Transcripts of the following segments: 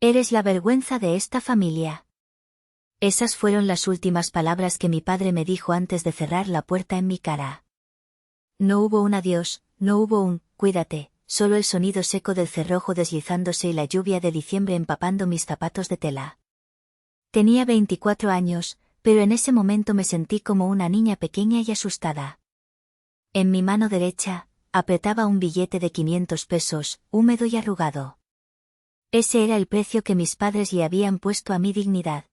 Eres la vergüenza de esta familia. Esas fueron las últimas palabras que mi padre me dijo antes de cerrar la puerta en mi cara. No hubo un adiós, no hubo un cuídate, solo el sonido seco del cerrojo deslizándose y la lluvia de diciembre empapando mis zapatos de tela. Tenía 24 años, pero en ese momento me sentí como una niña pequeña y asustada. En mi mano derecha, apretaba un billete de 500 pesos, húmedo y arrugado. Ese era el precio que mis padres le habían puesto a mi dignidad.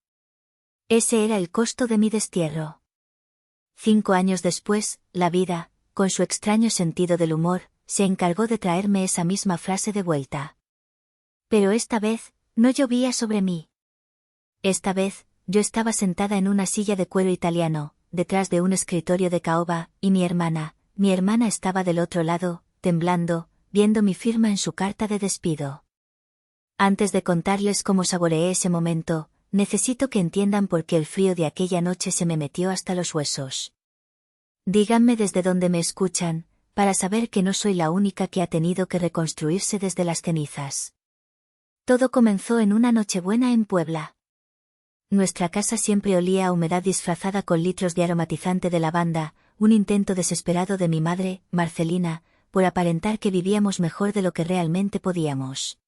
Ese era el costo de mi destierro. 5 años después, la vida, con su extraño sentido del humor, se encargó de traerme esa misma frase de vuelta. Pero esta vez, no llovía sobre mí. Esta vez, yo estaba sentada en una silla de cuero italiano, detrás de un escritorio de caoba, y mi hermana estaba del otro lado, temblando, viendo mi firma en su carta de despido. Antes de contarles cómo saboreé ese momento, necesito que entiendan por qué el frío de aquella noche se me metió hasta los huesos. Díganme desde dónde me escuchan, para saber que no soy la única que ha tenido que reconstruirse desde las cenizas. Todo comenzó en una Nochebuena en Puebla. Nuestra casa siempre olía a humedad disfrazada con litros de aromatizante de lavanda, un intento desesperado de mi madre, Marcelina, por aparentar que vivíamos mejor de lo que realmente podíamos.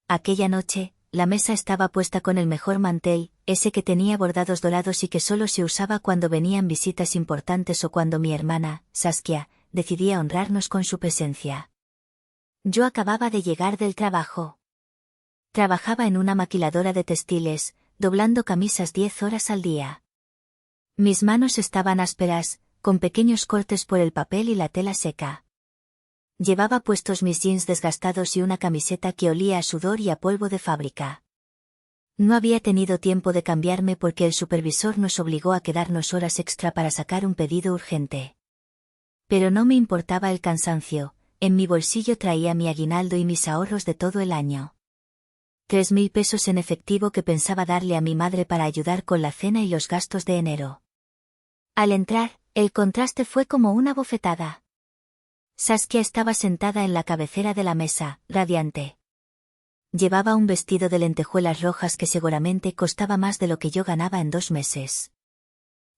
Aquella noche, la mesa estaba puesta con el mejor mantel, ese que tenía bordados dorados y que solo se usaba cuando venían visitas importantes o cuando mi hermana, Saskia, decidía honrarnos con su presencia. Yo acababa de llegar del trabajo. Trabajaba en una maquiladora de textiles, doblando camisas 10 horas al día. Mis manos estaban ásperas, con pequeños cortes por el papel y la tela seca. Llevaba puestos mis jeans desgastados y una camiseta que olía a sudor y a polvo de fábrica. No había tenido tiempo de cambiarme porque el supervisor nos obligó a quedarnos horas extra para sacar un pedido urgente. Pero no me importaba el cansancio, en mi bolsillo traía mi aguinaldo y mis ahorros de todo el año. 3.000 pesos en efectivo que pensaba darle a mi madre para ayudar con la cena y los gastos de enero. Al entrar, el contraste fue como una bofetada. Saskia estaba sentada en la cabecera de la mesa, radiante. Llevaba un vestido de lentejuelas rojas que seguramente costaba más de lo que yo ganaba en 2 meses.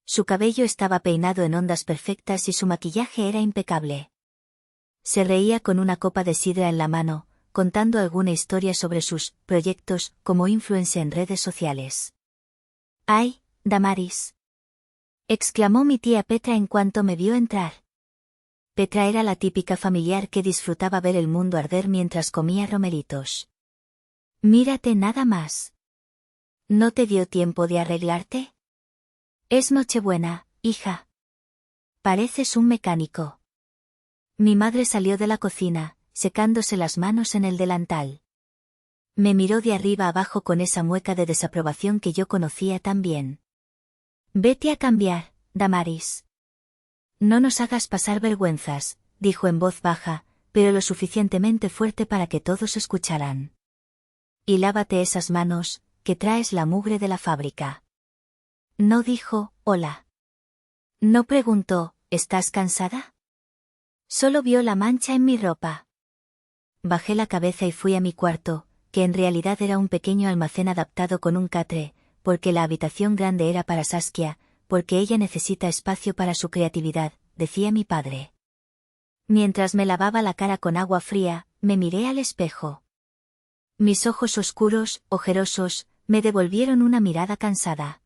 Su cabello estaba peinado en ondas perfectas y su maquillaje era impecable. Se reía con una copa de sidra en la mano, contando alguna historia sobre sus proyectos como influencer en redes sociales. ¡Ay, Damaris!, exclamó mi tía Petra en cuanto me vio entrar. Petra era la típica familiar que disfrutaba ver el mundo arder mientras comía romeritos. Mírate nada más. ¿No te dio tiempo de arreglarte? Es Nochebuena, hija. Pareces un mecánico. Mi madre salió de la cocina, secándose las manos en el delantal. Me miró de arriba abajo con esa mueca de desaprobación que yo conocía tan bien. Vete a cambiar, Damaris. No nos hagas pasar vergüenzas, dijo en voz baja, pero lo suficientemente fuerte para que todos escucharan. Y lávate esas manos, que traes la mugre de la fábrica. No dijo, hola. No preguntó, ¿estás cansada? Solo vio la mancha en mi ropa. Bajé la cabeza y fui a mi cuarto, que en realidad era un pequeño almacén adaptado con un catre, porque la habitación grande era para Saskia, porque ella necesita espacio para su creatividad, decía mi padre. Mientras me lavaba la cara con agua fría, me miré al espejo. Mis ojos oscuros, ojerosos, me devolvieron una mirada cansada.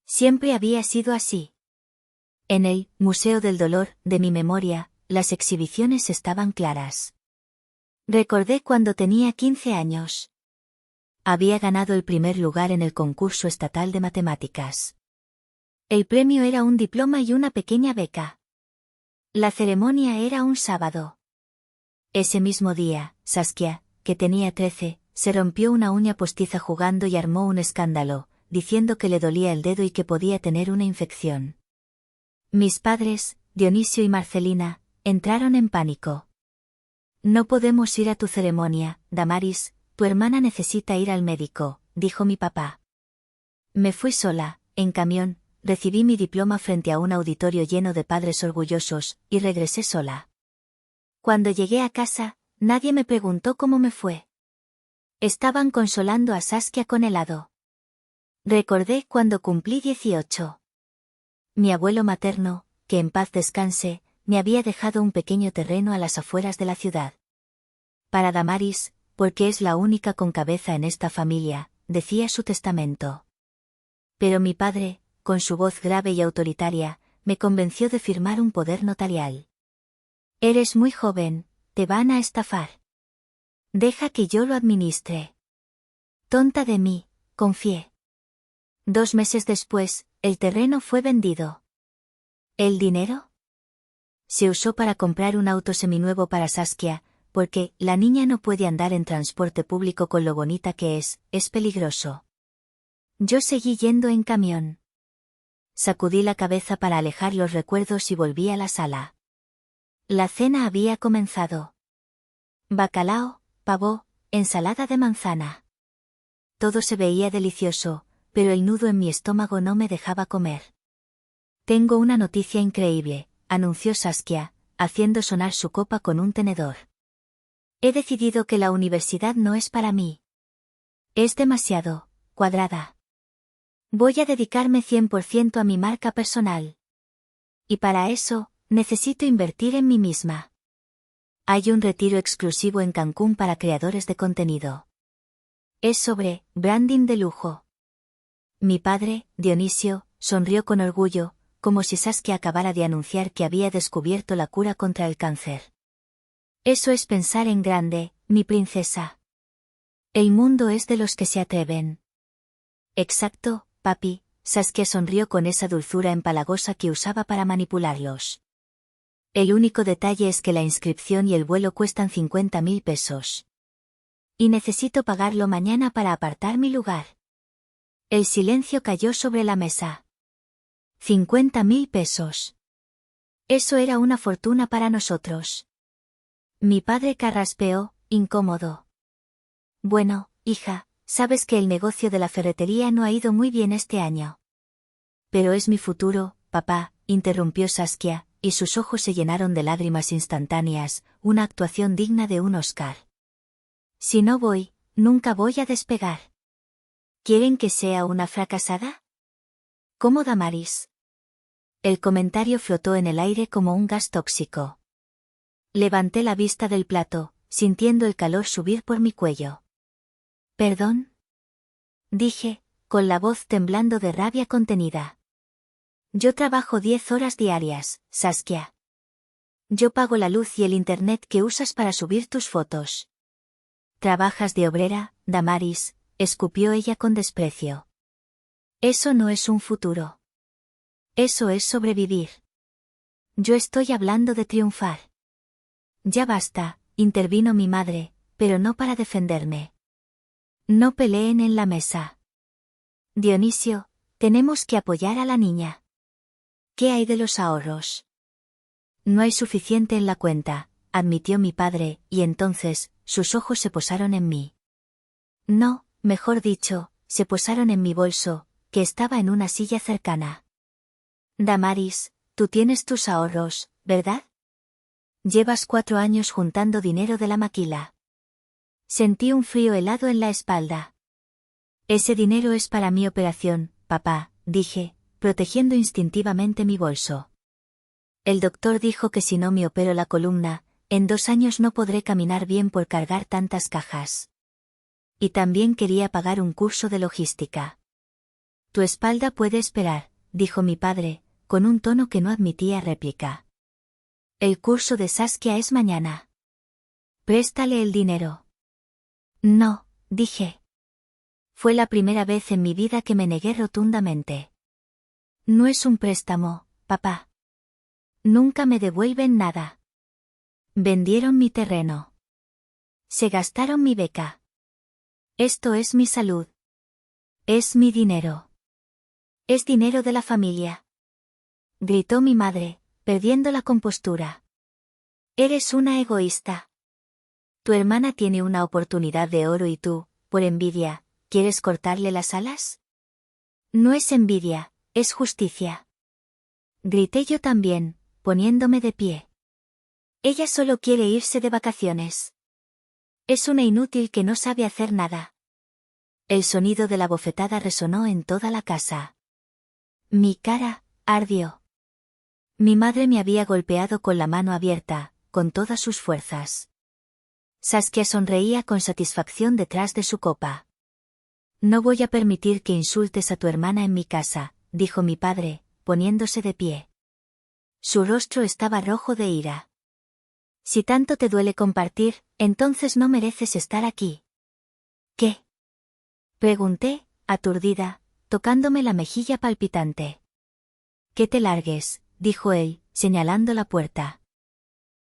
Siempre había sido así. En el Museo del Dolor, de mi memoria, las exhibiciones estaban claras. Recordé cuando tenía 15 años. Había ganado el primer lugar en el concurso estatal de matemáticas. El premio era un diploma y una pequeña beca. La ceremonia era un sábado. Ese mismo día, Saskia, que tenía 13, se rompió una uña postiza jugando y armó un escándalo, diciendo que le dolía el dedo y que podía tener una infección. Mis padres, Dionisio y Marcelina, entraron en pánico. No podemos ir a tu ceremonia, Damaris, tu hermana necesita ir al médico, dijo mi papá. Me fui sola, en camión. Recibí mi diploma frente a un auditorio lleno de padres orgullosos, y regresé sola. Cuando llegué a casa, nadie me preguntó cómo me fue. Estaban consolando a Saskia con helado. Recordé cuando cumplí 18. Mi abuelo materno, que en paz descanse, me había dejado un pequeño terreno a las afueras de la ciudad. Para Damaris, porque es la única con cabeza en esta familia, decía su testamento. Pero mi padre, con su voz grave y autoritaria, me convenció de firmar un poder notarial. Eres muy joven, te van a estafar. Deja que yo lo administre. Tonta de mí, confié. 2 meses después, el terreno fue vendido. ¿El dinero? Se usó para comprar un auto seminuevo para Saskia, porque la niña no puede andar en transporte público con lo bonita que es peligroso. Yo seguí yendo en camión. Sacudí la cabeza para alejar los recuerdos y volví a la sala. La cena había comenzado. Bacalao, pavo, ensalada de manzana. Todo se veía delicioso, pero el nudo en mi estómago no me dejaba comer. Tengo una noticia increíble, anunció Saskia, haciendo sonar su copa con un tenedor. He decidido que la universidad no es para mí. Es demasiado cuadrada. Voy a dedicarme 100% a mi marca personal. Y para eso, necesito invertir en mí misma. Hay un retiro exclusivo en Cancún para creadores de contenido. Es sobre branding de lujo. Mi padre, Dionisio, sonrió con orgullo, como si Saskia acabara de anunciar que había descubierto la cura contra el cáncer. Eso es pensar en grande, mi princesa. El mundo es de los que se atreven. Exacto, papi, Saskia sonrió con esa dulzura empalagosa que usaba para manipularlos. El único detalle es que la inscripción y el vuelo cuestan 50.000 pesos. Y necesito pagarlo mañana para apartar mi lugar. El silencio cayó sobre la mesa. 50.000 pesos. Eso era una fortuna para nosotros. Mi padre carraspeó, incómodo. Bueno, hija, sabes que el negocio de la ferretería no ha ido muy bien este año. Pero es mi futuro, papá, interrumpió Saskia, y sus ojos se llenaron de lágrimas instantáneas, una actuación digna de un Oscar. Si no voy, nunca voy a despegar. ¿Quieren que sea una fracasada? ¿Cómo Damaris? El comentario flotó en el aire como un gas tóxico. Levanté la vista del plato, sintiendo el calor subir por mi cuello. ¿Perdón? Dije, con la voz temblando de rabia contenida. Yo trabajo 10 horas diarias, Saskia. Yo pago la luz y el internet que usas para subir tus fotos. ¿Trabajas de obrera, Damaris?, escupió ella con desprecio. Eso no es un futuro. Eso es sobrevivir. Yo estoy hablando de triunfar. Ya basta, intervino mi madre, pero no para defenderme. No peleen en la mesa. Dionisio, tenemos que apoyar a la niña. ¿Qué hay de los ahorros? No hay suficiente en la cuenta, admitió mi padre, y entonces, sus ojos se posaron en mí. No, mejor dicho, se posaron en mi bolso, que estaba en una silla cercana. Damaris, tú tienes tus ahorros, ¿verdad? Llevas 4 años juntando dinero de la maquila. Sentí un frío helado en la espalda. Ese dinero es para mi operación, papá, dije, protegiendo instintivamente mi bolso. El doctor dijo que si no me opero la columna, en 2 años no podré caminar bien por cargar tantas cajas. Y también quería pagar un curso de logística. Tu espalda puede esperar, dijo mi padre, con un tono que no admitía réplica. El curso de Saskia es mañana. Préstale el dinero. No, dije. Fue la primera vez en mi vida que me negué rotundamente. No es un préstamo, papá. Nunca me devuelven nada. Vendieron mi terreno. Se gastaron mi beca. Esto es mi salud. Es mi dinero. Es dinero de la familia. Gritó mi madre, perdiendo la compostura. Eres una egoísta. Tu hermana tiene una oportunidad de oro y tú, por envidia, ¿quieres cortarle las alas? No es envidia, es justicia. Grité yo también, poniéndome de pie. Ella solo quiere irse de vacaciones. Es una inútil que no sabe hacer nada. El sonido de la bofetada resonó en toda la casa. Mi cara ardió. Mi madre me había golpeado con la mano abierta, con todas sus fuerzas. Saskia sonreía con satisfacción detrás de su copa. No voy a permitir que insultes a tu hermana en mi casa, dijo mi padre, poniéndose de pie. Su rostro estaba rojo de ira. Si tanto te duele compartir, entonces no mereces estar aquí. ¿Qué? Pregunté, aturdida, tocándome la mejilla palpitante. Que te largues, dijo él, señalando la puerta.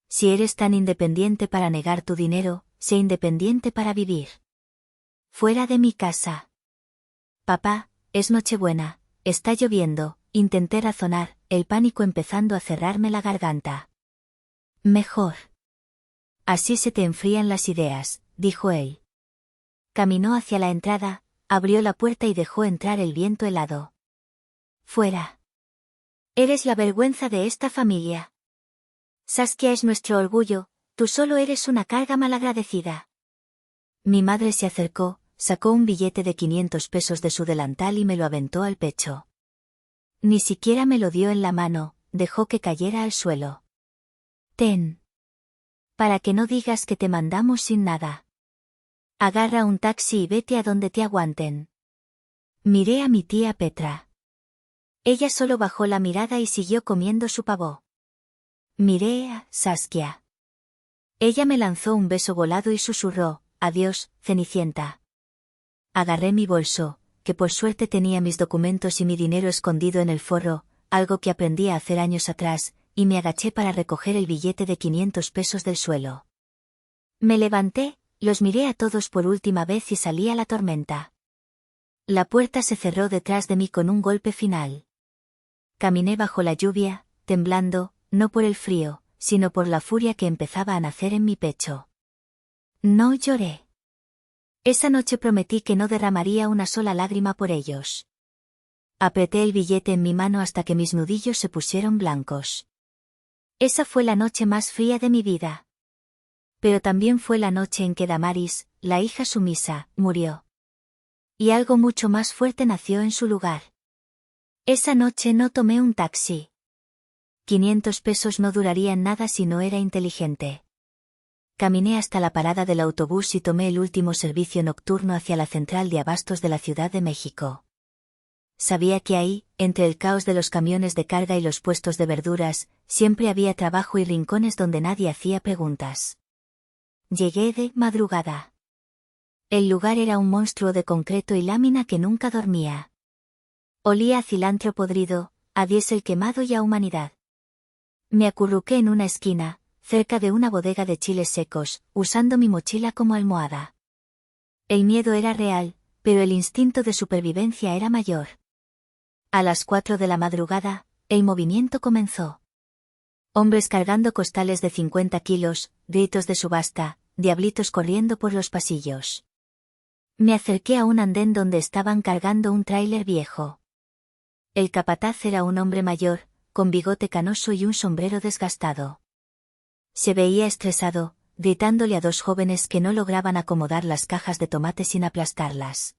Si eres tan independiente para negar tu dinero, sé independiente para vivir. Fuera de mi casa. Papá, es Nochebuena, está lloviendo, intenté razonar, el pánico empezando a cerrarme la garganta. Mejor. Así se te enfrían las ideas, dijo él. Caminó hacia la entrada, abrió la puerta y dejó entrar el viento helado. Fuera. Eres la vergüenza de esta familia. Saskia es nuestro orgullo, tú solo eres una carga malagradecida. Mi madre se acercó, sacó un billete de 500 pesos de su delantal y me lo aventó al pecho. Ni siquiera me lo dio en la mano, dejó que cayera al suelo. Ten. Para que no digas que te mandamos sin nada. Agarra un taxi y vete a donde te aguanten. Miré a mi tía Petra. Ella solo bajó la mirada y siguió comiendo su pavó. Miré a Saskia. Ella me lanzó un beso volado y susurró, adiós, Cenicienta. Agarré mi bolso, que por suerte tenía mis documentos y mi dinero escondido en el forro, algo que aprendí a hacer años atrás, y me agaché para recoger el billete de 500 pesos del suelo. Me levanté, los miré a todos por última vez y salí a la tormenta. La puerta se cerró detrás de mí con un golpe final. Caminé bajo la lluvia, temblando, no por el frío, sino por la furia que empezaba a nacer en mi pecho. No lloré. Esa noche prometí que no derramaría una sola lágrima por ellos. Apreté el billete en mi mano hasta que mis nudillos se pusieron blancos. Esa fue la noche más fría de mi vida. Pero también fue la noche en que Damaris, la hija sumisa, murió. Y algo mucho más fuerte nació en su lugar. Esa noche no tomé un taxi. 500 pesos no durarían nada si no era inteligente. Caminé hasta la parada del autobús y tomé el último servicio nocturno hacia la central de abastos de la Ciudad de México. Sabía que ahí, entre el caos de los camiones de carga y los puestos de verduras, siempre había trabajo y rincones donde nadie hacía preguntas. Llegué de madrugada. El lugar era un monstruo de concreto y lámina que nunca dormía. Olía a cilantro podrido, a diésel quemado y a humanidad. Me acurruqué en una esquina, cerca de una bodega de chiles secos, usando mi mochila como almohada. El miedo era real, pero el instinto de supervivencia era mayor. A las 4 de la madrugada, el movimiento comenzó. Hombres cargando costales de 50 kilos, gritos de subasta, diablitos corriendo por los pasillos. Me acerqué a un andén donde estaban cargando un tráiler viejo. El capataz era un hombre mayor, con bigote canoso y un sombrero desgastado. Se veía estresado, gritándole a dos jóvenes que no lograban acomodar las cajas de tomate sin aplastarlas.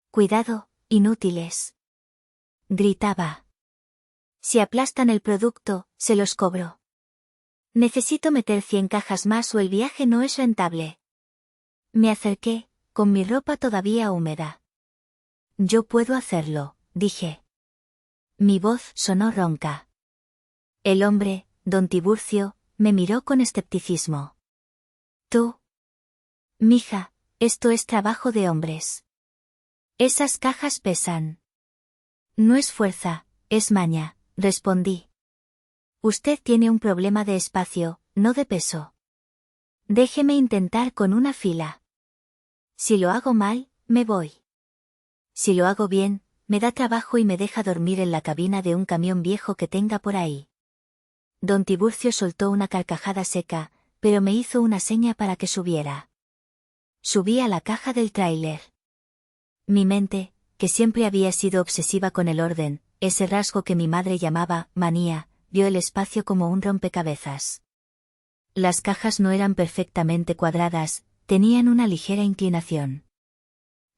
«Cuidado, inútiles», gritaba. «Si aplastan el producto, se los cobro. Necesito meter 100 cajas más o el viaje no es rentable». Me acerqué, con mi ropa todavía húmeda. «Yo puedo hacerlo», dije. Mi voz sonó ronca. El hombre, don Tiburcio, me miró con escepticismo. «Tú. Mija, esto es trabajo de hombres. Esas cajas pesan». «No es fuerza, es maña», respondí. «Usted tiene un problema de espacio, no de peso. Déjeme intentar con una fila. Si lo hago mal, me voy. Si lo hago bien, me da trabajo y me deja dormir en la cabina de un camión viejo que tenga por ahí». Don Tiburcio soltó una carcajada seca, pero me hizo una seña para que subiera. Subí a la caja del tráiler. Mi mente, que siempre había sido obsesiva con el orden, ese rasgo que mi madre llamaba manía, vio el espacio como un rompecabezas. Las cajas no eran perfectamente cuadradas, tenían una ligera inclinación.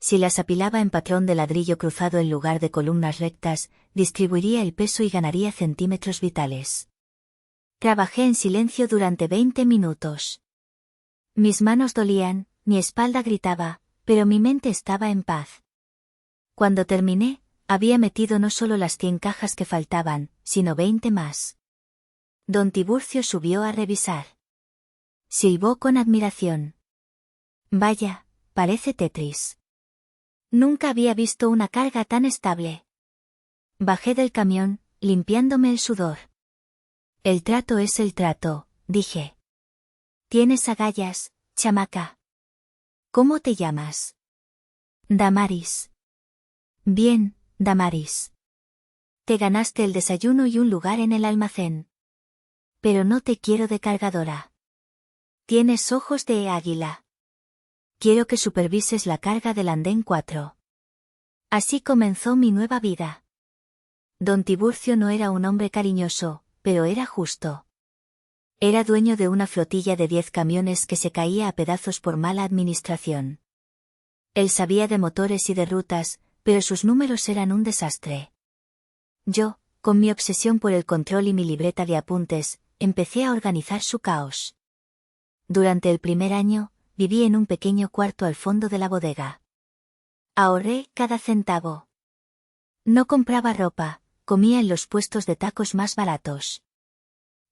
Si las apilaba en patrón de ladrillo cruzado en lugar de columnas rectas, distribuiría el peso y ganaría centímetros vitales. Trabajé en silencio durante 20 minutos. Mis manos dolían, mi espalda gritaba, pero mi mente estaba en paz. Cuando terminé, había metido no solo las 100 cajas que faltaban, sino 20 más. Don Tiburcio subió a revisar. Silbó con admiración. Vaya, parece Tetris. Nunca había visto una carga tan estable. Bajé del camión, limpiándome el sudor. El trato es el trato, dije. Tienes agallas, chamaca. ¿Cómo te llamas? Damaris. Bien, Damaris. Te ganaste el desayuno y un lugar en el almacén. Pero no te quiero de cargadora. Tienes ojos de águila. Quiero que supervises la carga del andén 4. Así comenzó mi nueva vida. Don Tiburcio no era un hombre cariñoso, pero era justo. Era dueño de una flotilla de 10 camiones que se caía a pedazos por mala administración. Él sabía de motores y de rutas, pero sus números eran un desastre. Yo, con mi obsesión por el control y mi libreta de apuntes, empecé a organizar su caos. Durante el primer año, viví en un pequeño cuarto al fondo de la bodega. Ahorré cada centavo. No compraba ropa, comía en los puestos de tacos más baratos.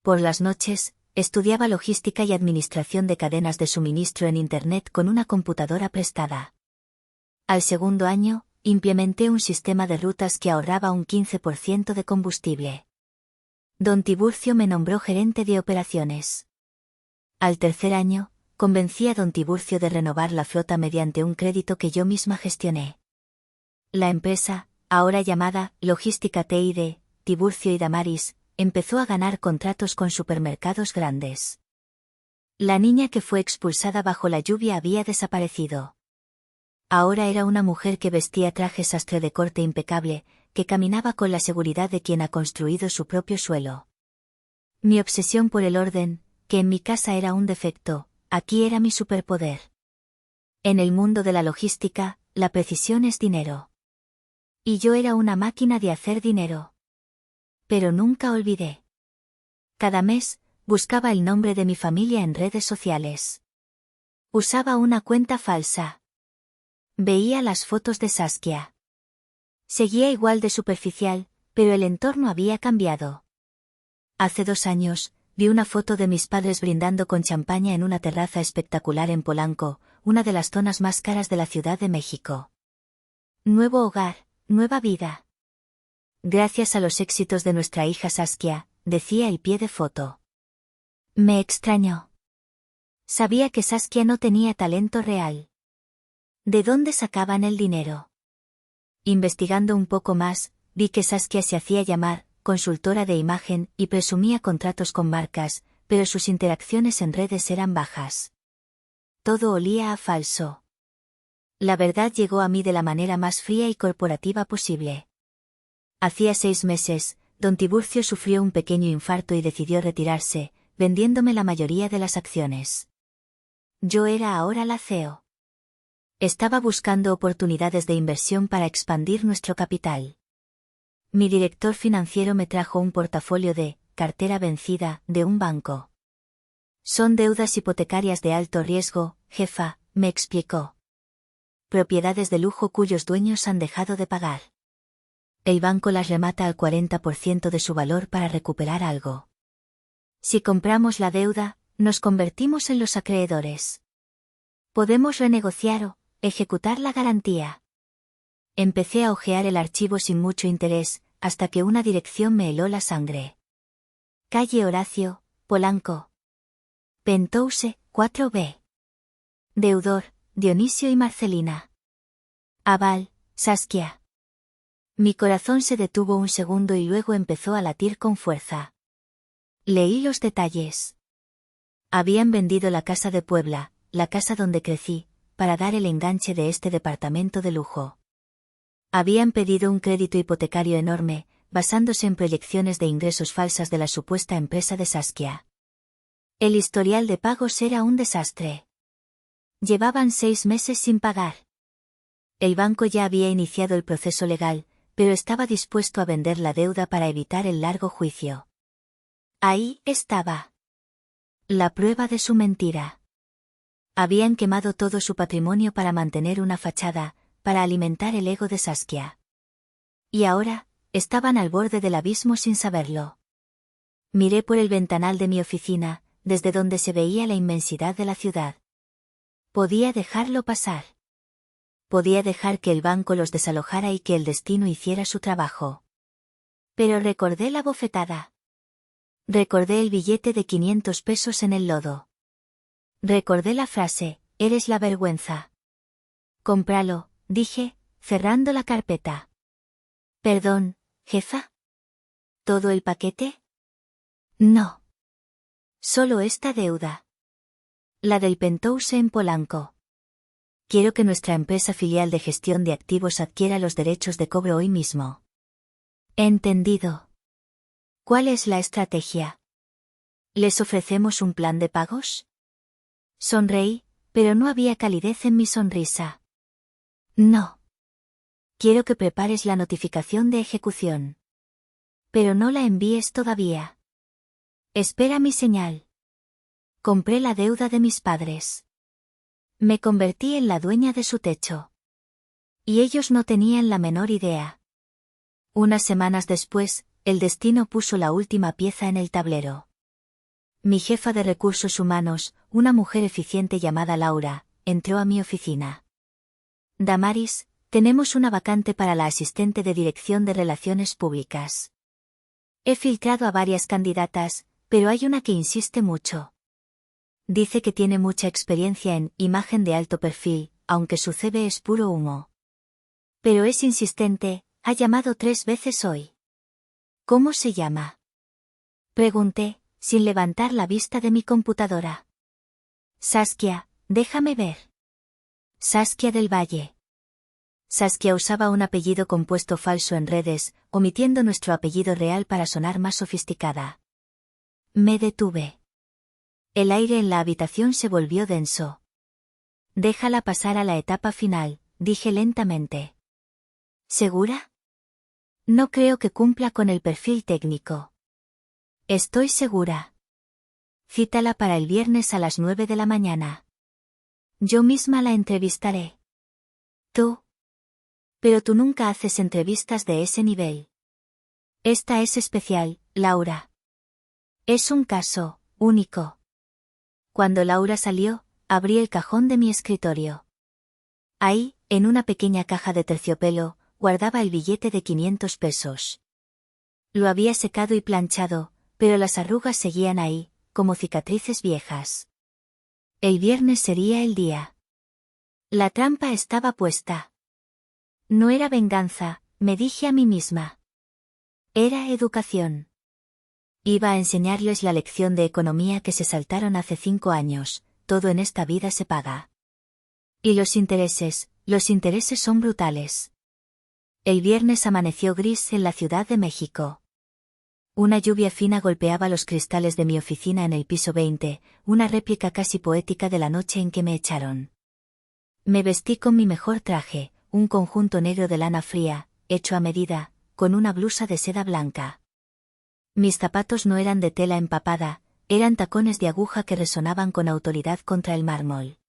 Por las noches, estudiaba logística y administración de cadenas de suministro en Internet con una computadora prestada. Al segundo año, implementé un sistema de rutas que ahorraba un 15% de combustible. Don Tiburcio me nombró gerente de operaciones. Al tercer año, convencí a don Tiburcio de renovar la flota mediante un crédito que yo misma gestioné. La empresa, ahora llamada Logística TID, Tiburcio y Damaris, empezó a ganar contratos con supermercados grandes. La niña que fue expulsada bajo la lluvia había desaparecido. Ahora era una mujer que vestía traje sastre de corte impecable, que caminaba con la seguridad de quien ha construido su propio suelo. Mi obsesión por el orden, que en mi casa era un defecto, aquí era mi superpoder. En el mundo de la logística, la precisión es dinero. Y yo era una máquina de hacer dinero. Pero nunca olvidé. Cada mes, buscaba el nombre de mi familia en redes sociales. Usaba una cuenta falsa. Veía las fotos de Saskia. Seguía igual de superficial, pero el entorno había cambiado. Hace 2 años, vi una foto de mis padres brindando con champaña en una terraza espectacular en Polanco, una de las zonas más caras de la Ciudad de México. Nuevo hogar, nueva vida. Gracias a los éxitos de nuestra hija Saskia, decía el pie de foto. Me extrañó. Sabía que Saskia no tenía talento real. ¿De dónde sacaban el dinero? Investigando un poco más, vi que Saskia se hacía llamar consultora de imagen y presumía contratos con marcas, pero sus interacciones en redes eran bajas. Todo olía a falso. La verdad llegó a mí de la manera más fría y corporativa posible. Hacía 6 meses, don Tiburcio sufrió un pequeño infarto y decidió retirarse, vendiéndome la mayoría de las acciones. Yo era ahora la CEO. Estaba buscando oportunidades de inversión para expandir nuestro capital. Mi director financiero me trajo un portafolio de cartera vencida de un banco. Son deudas hipotecarias de alto riesgo, jefa, me explicó. Propiedades de lujo cuyos dueños han dejado de pagar. El banco las remata al 40% de su valor para recuperar algo. Si compramos la deuda, nos convertimos en los acreedores. Podemos renegociar o ejecutar la garantía. Empecé a hojear el archivo sin mucho interés, hasta que una dirección me heló la sangre. Calle Horacio, Polanco. Penthouse, 4B. Deudor, Dionisio y Marcelina. Aval, Saskia. Mi corazón se detuvo un segundo y luego empezó a latir con fuerza. Leí los detalles. Habían vendido la casa de Puebla, la casa donde crecí, para dar el enganche de este departamento de lujo. Habían pedido un crédito hipotecario enorme, basándose en proyecciones de ingresos falsas de la supuesta empresa de Saskia. El historial de pagos era un desastre. Llevaban 6 meses sin pagar. El banco ya había iniciado el proceso legal, pero estaba dispuesto a vender la deuda para evitar el largo juicio. Ahí estaba la prueba de su mentira. Habían quemado todo su patrimonio para mantener una fachada, para alimentar el ego de Saskia. Y ahora, estaban al borde del abismo sin saberlo. Miré por el ventanal de mi oficina, desde donde se veía la inmensidad de la ciudad. Podía dejarlo pasar. Podía dejar que el banco los desalojara y que el destino hiciera su trabajo. Pero recordé la bofetada. Recordé el billete de 500 pesos en el lodo. Recordé la frase, eres la vergüenza. Cómpralo, dije, cerrando la carpeta. Perdón, jefa. ¿Todo el paquete? No. Solo esta deuda. La del Penthouse en Polanco. Quiero que nuestra empresa filial de gestión de activos adquiera los derechos de cobro hoy mismo. Entendido. ¿Cuál es la estrategia? ¿Les ofrecemos un plan de pagos? Sonreí, pero no había calidez en mi sonrisa. No. Quiero que prepares la notificación de ejecución. Pero no la envíes todavía. Espera mi señal. Compré la deuda de mis padres. Me convertí en la dueña de su techo. Y ellos no tenían la menor idea. Unas semanas después, el destino puso la última pieza en el tablero. Mi jefa de recursos humanos, una mujer eficiente llamada Laura, entró a mi oficina. Damaris, tenemos una vacante para la asistente de dirección de relaciones públicas. He filtrado a varias candidatas, pero hay una que insiste mucho. Dice que tiene mucha experiencia en imagen de alto perfil, aunque su CV es puro humo. Pero es insistente, ha llamado 3 veces hoy. ¿Cómo se llama? Pregunté, sin levantar la vista de mi computadora. Saskia, déjame ver. Saskia del Valle. Saskia usaba un apellido compuesto falso en redes, omitiendo nuestro apellido real para sonar más sofisticada. Me detuve. El aire en la habitación se volvió denso. Déjala pasar a la etapa final, dije lentamente. ¿Segura? No creo que cumpla con el perfil técnico. Estoy segura. Cítala para el viernes a las 9 de la mañana. Yo misma la entrevistaré. ¿Tú? Pero tú nunca haces entrevistas de ese nivel. Esta es especial, Laura. Es un caso único. Cuando Laura salió, abrí el cajón de mi escritorio. Ahí, en una pequeña caja de terciopelo, guardaba el billete de 500 pesos. Lo había secado y planchado, pero las arrugas seguían ahí, como cicatrices viejas. El viernes sería el día. La trampa estaba puesta. No era venganza, me dije a mí misma. Era educación. Iba a enseñarles la lección de economía que se saltaron hace 5 años, todo en esta vida se paga. Y los intereses son brutales. El viernes amaneció gris en la Ciudad de México. Una lluvia fina golpeaba los cristales de mi oficina en el piso 20, una réplica casi poética de la noche en que me echaron. Me vestí con mi mejor traje, un conjunto negro de lana fría, hecho a medida, con una blusa de seda blanca. Mis zapatos no eran de tela empapada, eran tacones de aguja que resonaban con autoridad contra el mármol.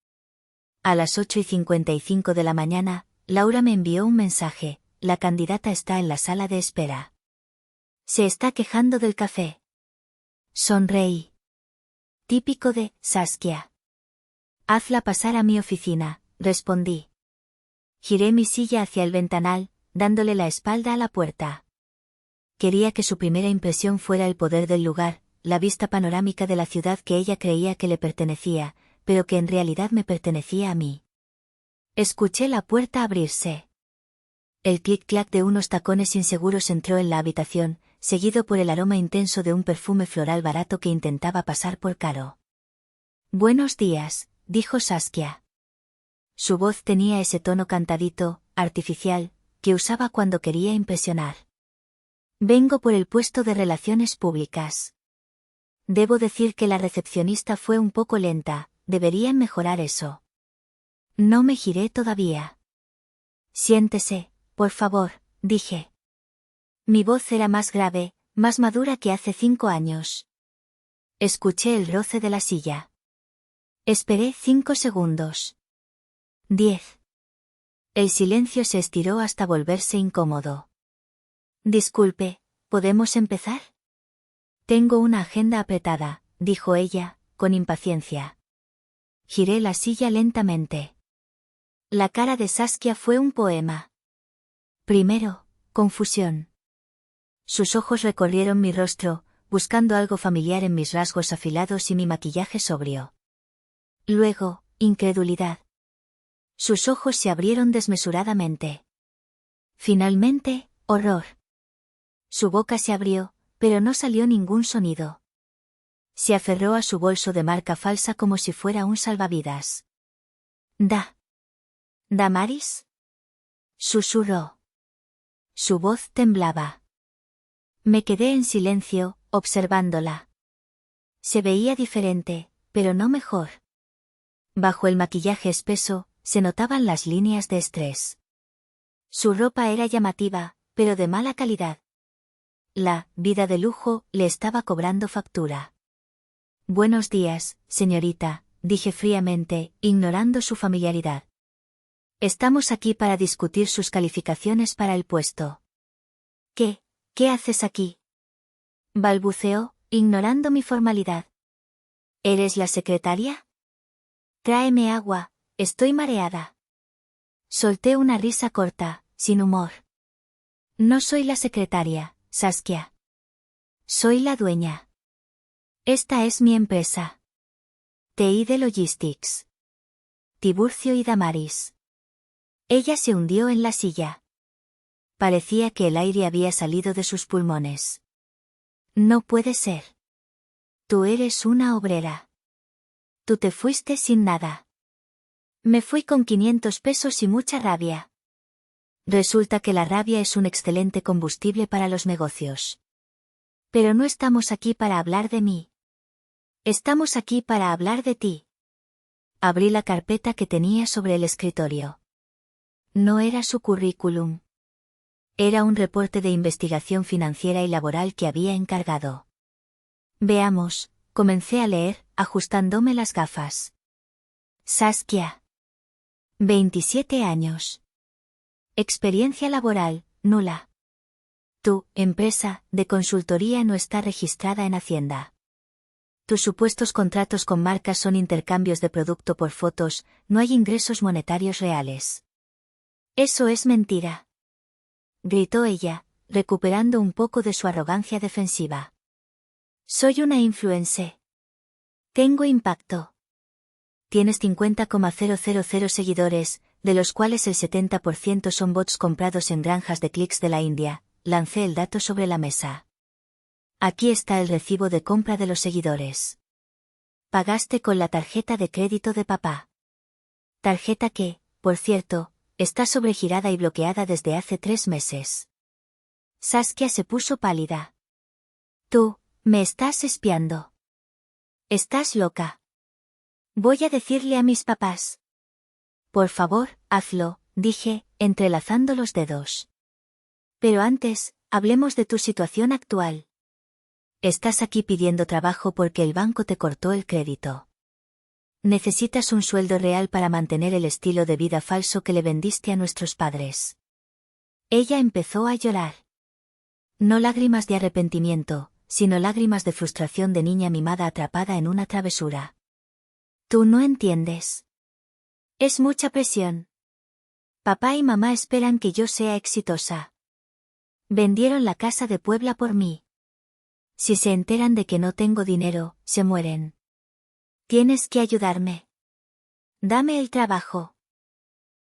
A las 8:55 de la mañana, Laura me envió un mensaje, la candidata está en la sala de espera. Se está quejando del café. Sonreí. Típico de Saskia. Hazla pasar a mi oficina, respondí. Giré mi silla hacia el ventanal, dándole la espalda a la puerta. Quería que su primera impresión fuera el poder del lugar, la vista panorámica de la ciudad que ella creía que le pertenecía, pero que en realidad me pertenecía a mí. Escuché la puerta abrirse. El clic-clac de unos tacones inseguros entró en la habitación, seguido por el aroma intenso de un perfume floral barato que intentaba pasar por caro. Buenos días, dijo Saskia. Su voz tenía ese tono cantadito, artificial, que usaba cuando quería impresionar. Vengo por el puesto de relaciones públicas. Debo decir que la recepcionista fue un poco lenta, deberían mejorar eso. No me giré todavía. Siéntese, por favor, dije. Mi voz era más grave, más madura que hace 5 años. Escuché el roce de la silla. Esperé 5 segundos. 10. El silencio se estiró hasta volverse incómodo. Disculpe, ¿podemos empezar? Tengo una agenda apretada, dijo ella, con impaciencia. Giré la silla lentamente. La cara de Saskia fue un poema. Primero, confusión. Sus ojos recorrieron mi rostro, buscando algo familiar en mis rasgos afilados y mi maquillaje sobrio. Luego, incredulidad. Sus ojos se abrieron desmesuradamente. Finalmente, horror. Su boca se abrió, pero no salió ningún sonido. Se aferró a su bolso de marca falsa como si fuera un salvavidas. ¿Damaris? Susurró. Su voz temblaba. Me quedé en silencio, observándola. Se veía diferente, pero no mejor. Bajo el maquillaje espeso, se notaban las líneas de estrés. Su ropa era llamativa, pero de mala calidad. La vida de lujo le estaba cobrando factura. Buenos días, señorita, dije fríamente, ignorando su familiaridad. Estamos aquí para discutir sus calificaciones para el puesto. ¿Qué haces aquí? Balbuceó, ignorando mi formalidad. ¿Eres la secretaria? Tráeme agua, estoy mareada. Solté una risa corta, sin humor. No soy la secretaria, Saskia. Soy la dueña. Esta es mi empresa. TID Logistics. Tiburcio y Damaris. Ella se hundió en la silla. Parecía que el aire había salido de sus pulmones. No puede ser. Tú eres una obrera. Tú te fuiste sin nada. Me fui con 500 pesos y mucha rabia. Resulta que la rabia es un excelente combustible para los negocios. Pero no estamos aquí para hablar de mí. Estamos aquí para hablar de ti. Abrí la carpeta que tenía sobre el escritorio. No era su currículum. Era un reporte de investigación financiera y laboral que había encargado. Veamos, comencé a leer, ajustándome las gafas. Saskia. 27 años. Experiencia laboral, nula. Tu empresa de consultoría no está registrada en Hacienda. Tus supuestos contratos con marcas son intercambios de producto por fotos, no hay ingresos monetarios reales. Eso es mentira. Gritó ella, recuperando un poco de su arrogancia defensiva. Soy una influencer. Tengo impacto. Tienes 50,000 seguidores, de los cuales el 70% son bots comprados en granjas de clics de la India. Lancé el dato sobre la mesa. Aquí está el recibo de compra de los seguidores. Pagaste con la tarjeta de crédito de papá. Tarjeta que, por cierto, está sobregirada y bloqueada desde hace 3 meses. Saskia se puso pálida. Tú, me estás espiando. Estás loca. Voy a decirle a mis papás. Por favor, hazlo, dije, entrelazando los dedos. Pero antes, hablemos de tu situación actual. Estás aquí pidiendo trabajo porque el banco te cortó el crédito. Necesitas un sueldo real para mantener el estilo de vida falso que le vendiste a nuestros padres. Ella empezó a llorar. No lágrimas de arrepentimiento, sino lágrimas de frustración de niña mimada atrapada en una travesura. Tú no entiendes. Es mucha presión. Papá y mamá esperan que yo sea exitosa. Vendieron la casa de Puebla por mí. Si se enteran de que no tengo dinero, se mueren. Tienes que ayudarme. Dame el trabajo.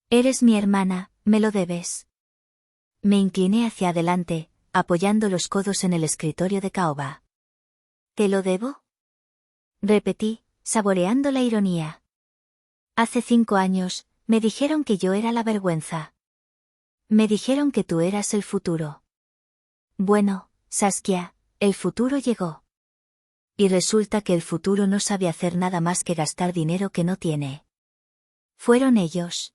Eres mi hermana, me lo debes. Me incliné hacia adelante, apoyando los codos en el escritorio de caoba. ¿Te lo debo? Repetí, saboreando la ironía. Hace 5 años, me dijeron que yo era la vergüenza. Me dijeron que tú eras el futuro. Bueno, Saskia, el futuro llegó. Y resulta que el futuro no sabe hacer nada más que gastar dinero que no tiene. Fueron ellos.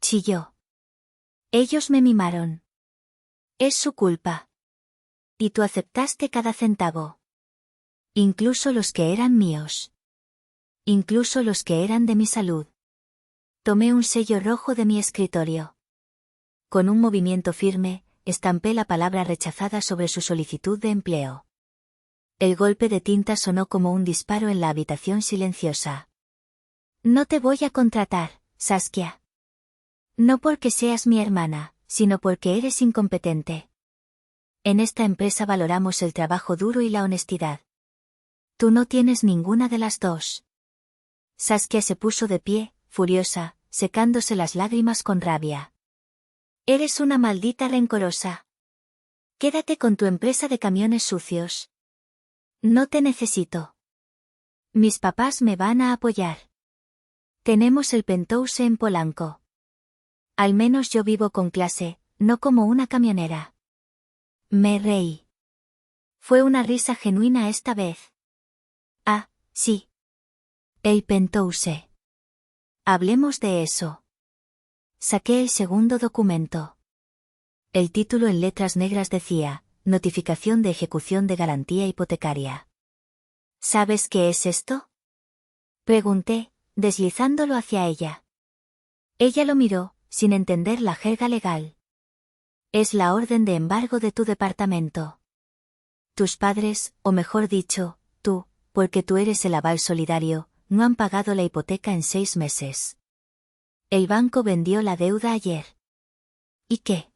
Chilló. Ellos me mimaron. Es su culpa. Y tú aceptaste cada centavo. Incluso los que eran míos. Incluso los que eran de mi salud. Tomé un sello rojo de mi escritorio. Con un movimiento firme, estampé la palabra rechazada sobre su solicitud de empleo. El golpe de tinta sonó como un disparo en la habitación silenciosa. No te voy a contratar, Saskia. No porque seas mi hermana, sino porque eres incompetente. En esta empresa valoramos el trabajo duro y la honestidad. Tú no tienes ninguna de las dos. Saskia se puso de pie, furiosa, secándose las lágrimas con rabia. Eres una maldita rencorosa. Quédate con tu empresa de camiones sucios. No te necesito. Mis papás me van a apoyar. Tenemos el penthouse en Polanco. Al menos yo vivo con clase, no como una camionera. Me reí. Fue una risa genuina esta vez. Ah, sí. El penthouse. Hablemos de eso. Saqué el segundo documento. El título en letras negras decía, Notificación de ejecución de garantía hipotecaria. ¿Sabes qué es esto? Pregunté, deslizándolo hacia ella. Ella lo miró, sin entender la jerga legal. Es la orden de embargo de tu departamento. Tus padres, o mejor dicho, tú, porque tú eres el aval solidario, no han pagado la hipoteca en 6 meses. El banco vendió la deuda ayer. ¿Y qué?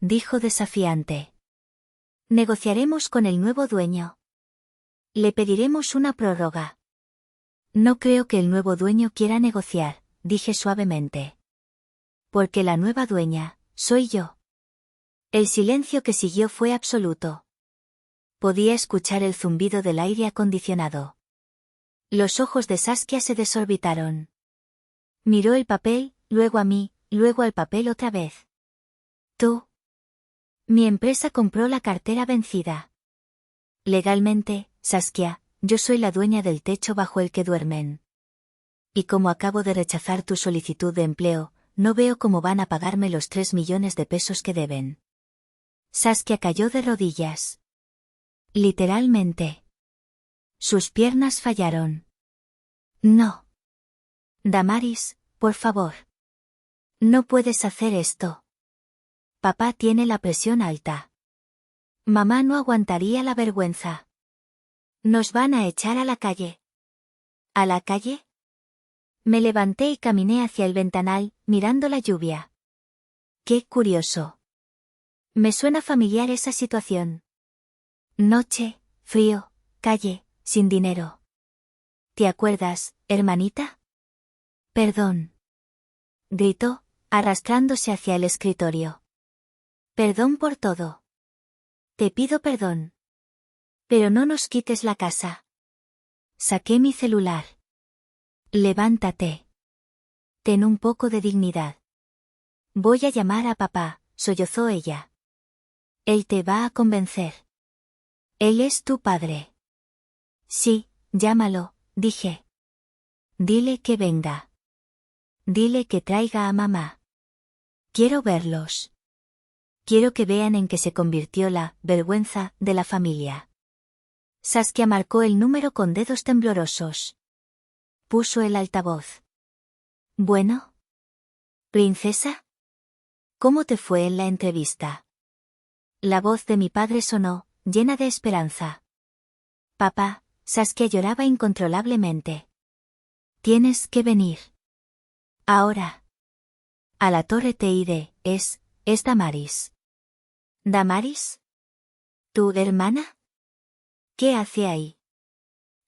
Dijo desafiante. Negociaremos con el nuevo dueño. Le pediremos una prórroga. No creo que el nuevo dueño quiera negociar, dije suavemente. Porque la nueva dueña, soy yo. El silencio que siguió fue absoluto. Podía escuchar el zumbido del aire acondicionado. Los ojos de Saskia se desorbitaron. Miró el papel, luego a mí, luego al papel otra vez. Tú. Mi empresa compró la cartera vencida. Legalmente, Saskia, yo soy la dueña del techo bajo el que duermen. Y como acabo de rechazar tu solicitud de empleo, no veo cómo van a pagarme los 3 millones de pesos que deben. Saskia cayó de rodillas. Literalmente. Sus piernas fallaron. No. Damaris, por favor. No puedes hacer esto. Papá tiene la presión alta. Mamá no aguantaría la vergüenza. Nos van a echar a la calle. ¿A la calle? Me levanté y caminé hacia el ventanal, mirando la lluvia. Qué curioso. Me suena familiar esa situación. Noche, frío, calle, sin dinero. ¿Te acuerdas, hermanita? Perdón. Gritó, arrastrándose hacia el escritorio. Perdón por todo. Te pido perdón. Pero no nos quites la casa. Saqué mi celular. Levántate. Ten un poco de dignidad. Voy a llamar a papá, sollozó ella. Él te va a convencer. Él es tu padre. Sí, llámalo, dije. Dile que venga. Dile que traiga a mamá. Quiero verlos. Quiero que vean en qué se convirtió la vergüenza de la familia. Saskia marcó el número con dedos temblorosos. Puso el altavoz. Bueno. ¿Princesa? ¿Cómo te fue en la entrevista? La voz de mi padre sonó, llena de esperanza. Papá, Saskia lloraba incontrolablemente. Tienes que venir. Ahora. A la torre Teide, es Damaris. ¿Damaris? ¿Tu hermana? ¿Qué hace ahí?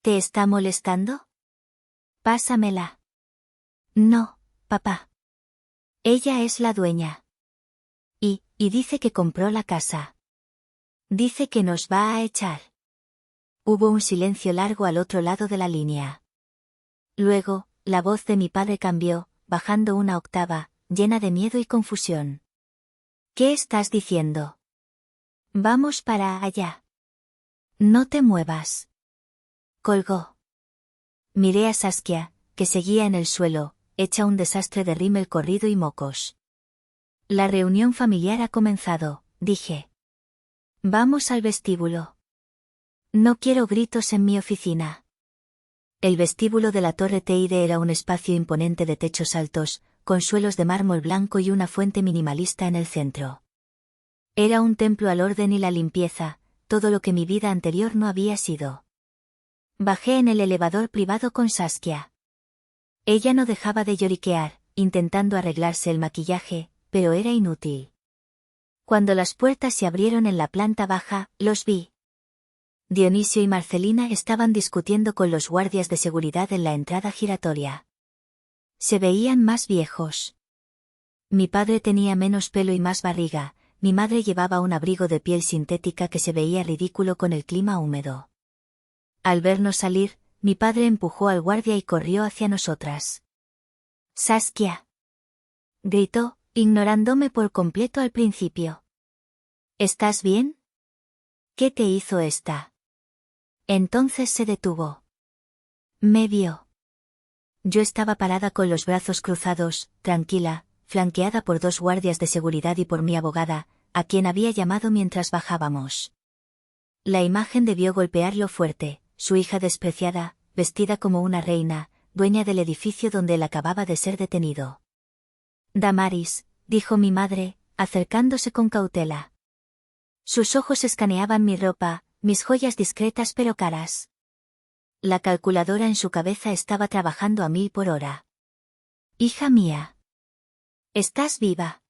¿Te está molestando? Pásamela. No, papá. Ella es la dueña. Y dice que compró la casa. Dice que nos va a echar. Hubo un silencio largo al otro lado de la línea. Luego, la voz de mi padre cambió, bajando una octava, llena de miedo y confusión. ¿Qué estás diciendo? Vamos para allá. No te muevas. Colgó. Miré a Saskia, que seguía en el suelo, hecha un desastre de rímel corrido y mocos. La reunión familiar ha comenzado, dije. Vamos al vestíbulo. No quiero gritos en mi oficina. El vestíbulo de la Torre Teide era un espacio imponente de techos altos, con suelos de mármol blanco y una fuente minimalista en el centro. Era un templo al orden y la limpieza, todo lo que mi vida anterior no había sido. Bajé en el elevador privado con Saskia. Ella no dejaba de lloriquear, intentando arreglarse el maquillaje, pero era inútil. Cuando las puertas se abrieron en la planta baja, los vi. Dionisio y Marcelina estaban discutiendo con los guardias de seguridad en la entrada giratoria. Se veían más viejos. Mi padre tenía menos pelo y más barriga, mi madre llevaba un abrigo de piel sintética que se veía ridículo con el clima húmedo. Al vernos salir, mi padre empujó al guardia y corrió hacia nosotras. «Saskia», gritó, ignorándome por completo al principio. «¿Estás bien? ¿Qué te hizo esta?» Entonces se detuvo. Me vio. Yo estaba parada con los brazos cruzados, tranquila, flanqueada por 2 guardias de seguridad y por mi abogada, a quien había llamado mientras bajábamos. La imagen debió golpearlo fuerte, su hija despreciada, vestida como una reina, dueña del edificio donde él acababa de ser detenido. «Damaris», dijo mi madre, acercándose con cautela. Sus ojos escaneaban mi ropa, mis joyas discretas pero caras. La calculadora en su cabeza estaba trabajando a 1000 por hora. «Hija mía. ¿Estás viva?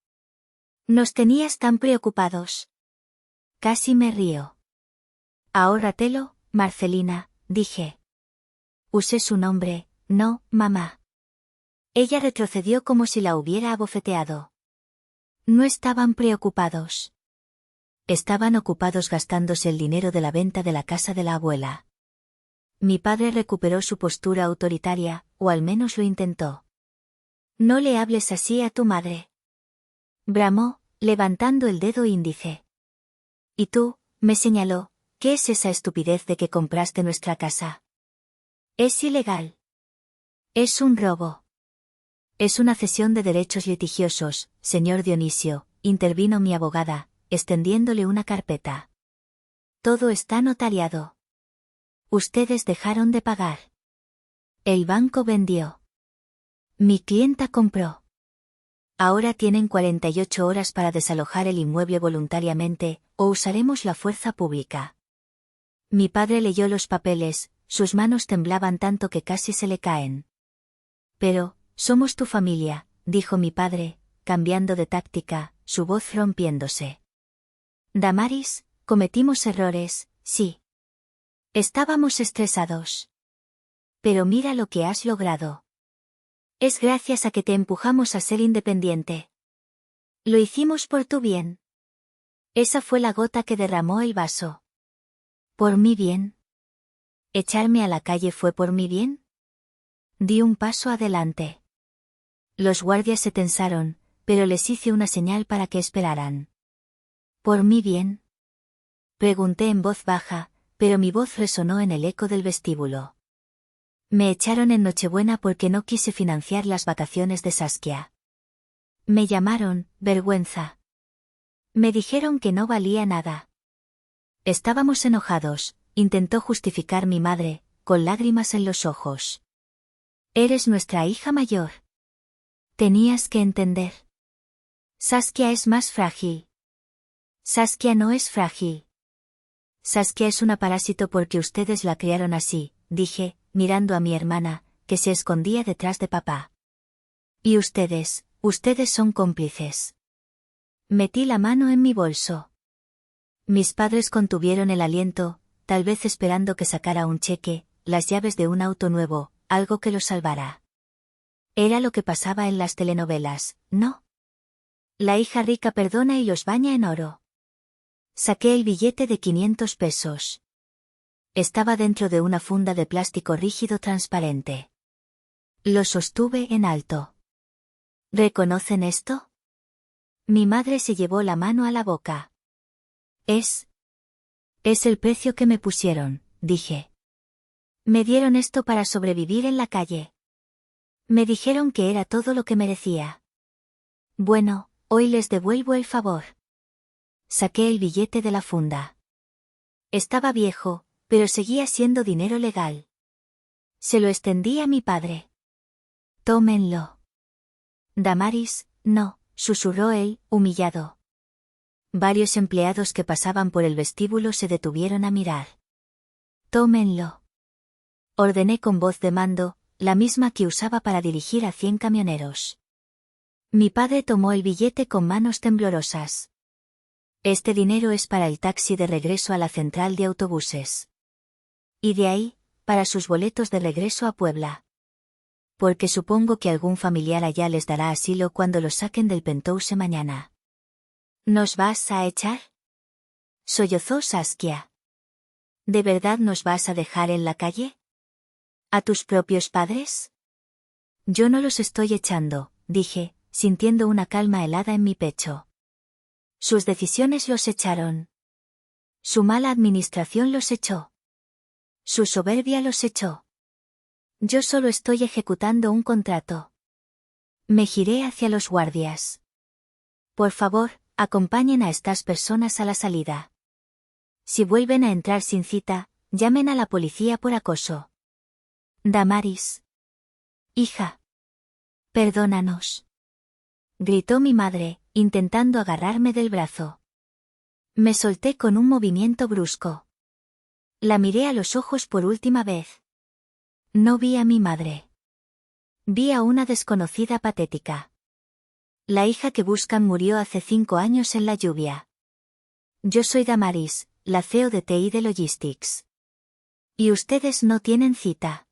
Nos tenías tan preocupados». Casi me río. «Ahórratelo, Marcelina», dije. Usé su nombre, no, mamá. Ella retrocedió como si la hubiera abofeteado. No estaban preocupados. Estaban ocupados gastándose el dinero de la venta de la casa de la abuela. Mi padre recuperó su postura autoritaria, o al menos lo intentó. «No le hables así a tu madre», bramó, levantando el dedo índice. «Y tú», me señaló, «¿qué es esa estupidez de que compraste nuestra casa? Es ilegal. Es un robo». «Es una cesión de derechos litigiosos, señor Dionisio», intervino mi abogada, extendiéndole una carpeta. «Todo está notariado. Ustedes dejaron de pagar. El banco vendió. Mi clienta compró. Ahora tienen 48 horas para desalojar el inmueble voluntariamente, o usaremos la fuerza pública». Mi padre leyó los papeles, sus manos temblaban tanto que casi se le caen. «Pero, somos tu familia», dijo mi padre, cambiando de táctica, su voz rompiéndose. «Damaris, cometimos errores, sí. Estábamos estresados. Pero mira lo que has logrado. Es gracias a que te empujamos a ser independiente. Lo hicimos por tu bien». Esa fue la gota que derramó el vaso. ¿Por mi bien? ¿Echarme a la calle fue por mi bien? Di un paso adelante. Los guardias se tensaron, pero les hice una señal para que esperaran. ¿Por mi bien? Pregunté en voz baja, pero mi voz resonó en el eco del vestíbulo. Me echaron en Nochebuena porque no quise financiar las vacaciones de Saskia. Me llamaron vergüenza. Me dijeron que no valía nada. Estábamos enojados, intentó justificar mi madre, con lágrimas en los ojos. «Eres nuestra hija mayor. Tenías que entender. Saskia es más frágil». «Saskia no es frágil. Saskia es una parásito porque ustedes la criaron así», dije, mirando a mi hermana, que se escondía detrás de papá. «Y ustedes son cómplices». Metí la mano en mi bolso. Mis padres contuvieron el aliento, tal vez esperando que sacara un cheque, las llaves de un auto nuevo, algo que los salvara. Era lo que pasaba en las telenovelas, ¿no? La hija rica perdona y los baña en oro. Saqué el billete de 500 pesos. Estaba dentro de una funda de plástico rígido transparente. Lo sostuve en alto. ¿Reconocen esto? Mi madre se llevó la mano a la boca. Es el precio que me pusieron, dije. Me dieron esto para sobrevivir en la calle. Me dijeron que era todo lo que merecía. Bueno, hoy les devuelvo el favor. Saqué el billete de la funda. Estaba viejo, pero seguía siendo dinero legal. Se lo extendí a mi padre. Tómenlo. Damaris, no, susurró él, humillado. Varios empleados que pasaban por el vestíbulo se detuvieron a mirar. Tómenlo. Ordené con voz de mando, la misma que usaba para dirigir a 100 camioneros. Mi padre tomó el billete con manos temblorosas. Este dinero es para el taxi de regreso a la central de autobuses. Y de ahí, para sus boletos de regreso a Puebla. Porque supongo que algún familiar allá les dará asilo cuando los saquen del Penthouse mañana. ¿Nos vas a echar? Sollozó Saskia. ¿De verdad nos vas a dejar en la calle? ¿A tus propios padres? Yo no los estoy echando, dije, sintiendo una calma helada en mi pecho. Sus decisiones los echaron. Su mala administración los echó. Su soberbia los echó. Yo solo estoy ejecutando un contrato. Me giré hacia los guardias. Por favor, acompañen a estas personas a la salida. Si vuelven a entrar sin cita, llamen a la policía por acoso. Damaris. Hija. Perdónanos. Gritó mi madre, intentando agarrarme del brazo. Me solté con un movimiento brusco. La miré a los ojos por última vez. No vi a mi madre. Vi a una desconocida patética. La hija que buscan murió hace 5 años en la lluvia. Yo soy Damaris, la CEO de TI de Logistics. Y ustedes no tienen cita.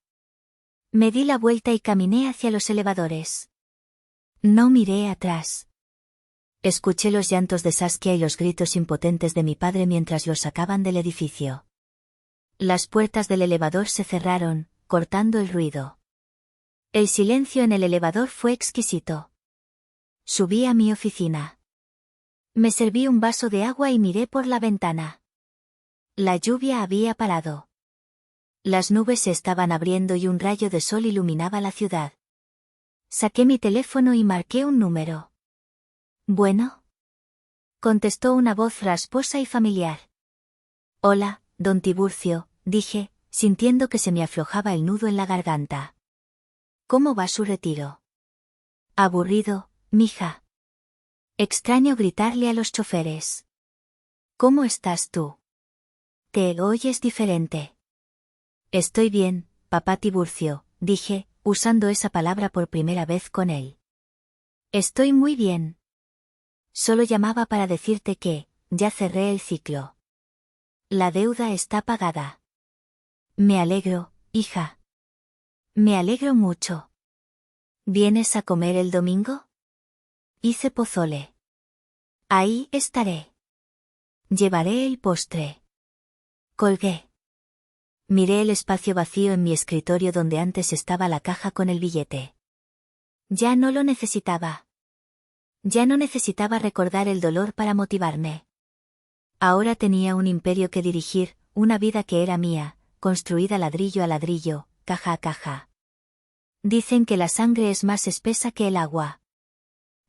Me di la vuelta y caminé hacia los elevadores. No miré atrás. Escuché los llantos de Saskia y los gritos impotentes de mi padre mientras los sacaban del edificio. Las puertas del elevador se cerraron, cortando el ruido. El silencio en el elevador fue exquisito. Subí a mi oficina. Me serví un vaso de agua y miré por la ventana. La lluvia había parado. Las nubes se estaban abriendo y un rayo de sol iluminaba la ciudad. Saqué mi teléfono y marqué un número. ¿Bueno? Contestó una voz rasposa y familiar. Hola, don Tiburcio, dije, sintiendo que se me aflojaba el nudo en la garganta. ¿Cómo va su retiro? Aburrido, mija. Extraño gritarle a los choferes. ¿Cómo estás tú? Te oyes diferente. Estoy bien, papá Tiburcio, dije, usando esa palabra por primera vez con él. Estoy muy bien. Solo llamaba para decirte que, ya cerré el ciclo. La deuda está pagada. Me alegro, hija. Me alegro mucho. ¿Vienes a comer el domingo? Hice pozole. Ahí estaré. Llevaré el postre. Colgué. Miré el espacio vacío en mi escritorio donde antes estaba la caja con el billete. Ya no lo necesitaba. Ya no necesitaba recordar el dolor para motivarme. Ahora tenía un imperio que dirigir, una vida que era mía, construida ladrillo a ladrillo, caja a caja. Dicen que la sangre es más espesa que el agua.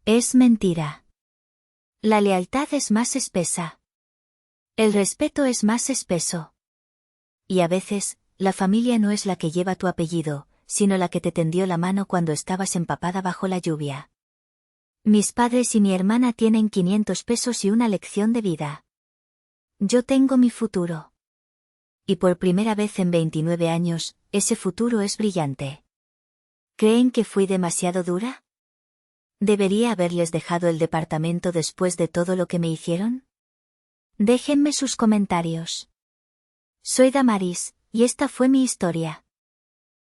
Es mentira. La lealtad es más espesa. El respeto es más espeso. Y a veces, la familia no es la que lleva tu apellido, sino la que te tendió la mano cuando estabas empapada bajo la lluvia. Mis padres y mi hermana tienen 500 pesos y una lección de vida. Yo tengo mi futuro. Y por primera vez en 29 años, ese futuro es brillante. ¿Creen que fui demasiado dura? ¿Debería haberles dejado el departamento después de todo lo que me hicieron? Déjenme sus comentarios. Soy Damaris, y esta fue mi historia.